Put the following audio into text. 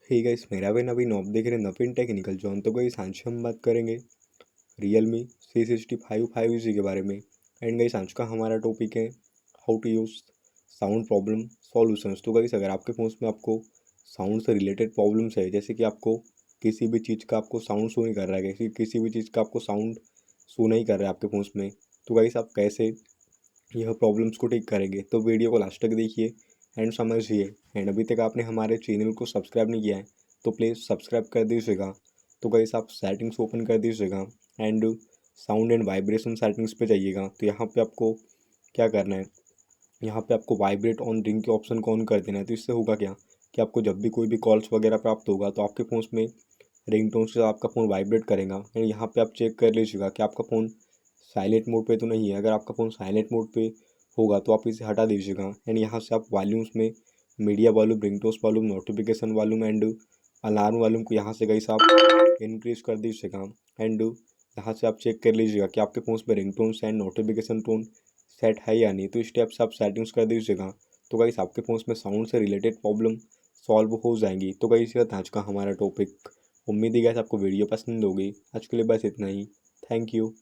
Hey guys, मेरा भी नवीन आप देख रहे हैं नवीन टेक्निकल जॉन। तो गाइस आज हम बात करेंगे रियलमी C65 5G के बारे में। एंड गाइस आज का हमारा टॉपिक है how to use sound problem solutions. तो गाइस अगर आपके फ़ोन में आपको साउंड से रिलेटेड प्रॉब्लम्स है, जैसे कि आपको किसी भी चीज़ का आपको साउंड शो नहीं कर रहा है, किसी भी चीज़ का आपको साउंड शो नहीं कर रहा है आपके फ़ोन में, तो गाइस आप कैसे यह प्रॉब्लम्स को ठीक करेंगे। तो वीडियो को लास्ट तक देखिए एंड समझिए। एंड अभी तक आपने हमारे चैनल को सब्सक्राइब नहीं किया है तो प्लीज़ सब्सक्राइब कर दीजिएगा। तो गाइस आप सेटिंग्स ओपन कर दीजिएगा and sound and vibration settings पे जाइएगा। तो यहाँ पे आपको क्या करना है, यहाँ पे आपको वाइब्रेट ऑन रिंग के ऑप्शन को ऑन कर देना है। तो इससे होगा क्या कि आपको जब भी कोई भी कॉल्स वगैरह प्राप्त होगा तो आपके फ़ोन में रिंगटोन से आपका फ़ोन वाइब्रेट करेगा। एंड यहाँ पे आप चेक कर लीजिएगा कि आपका फ़ोन साइलेंट मोड पे तो नहीं है। अगर आपका फ़ोन साइलेंट मोड पे होगा तो आप इसे हटा दीजिएगा। एंड यहाँ से आप वॉल्यूम्स में media volume, ringtones volume, notification volume and alarm volume को यहाँ से गाइस आप इंक्रीज कर दीजिएगा। एंड यहाँ से आप चेक कर लीजिएगा कि आपके फ़ोन में ringtones and notification tone set है या नहीं। तो इस टाइप से आप सेटिंग्स कर दीजिएगा। तो गाइस आपके फ़ोन में साउंड से रिलेटेड प्रॉब्लम सॉल्व हो जाएंगी। तो गाइस ये था आज का हमारा टॉपिक। उम्मीद है गाइस आपको वीडियो पसंद होगी। आज के लिए बस इतना ही। Thank you.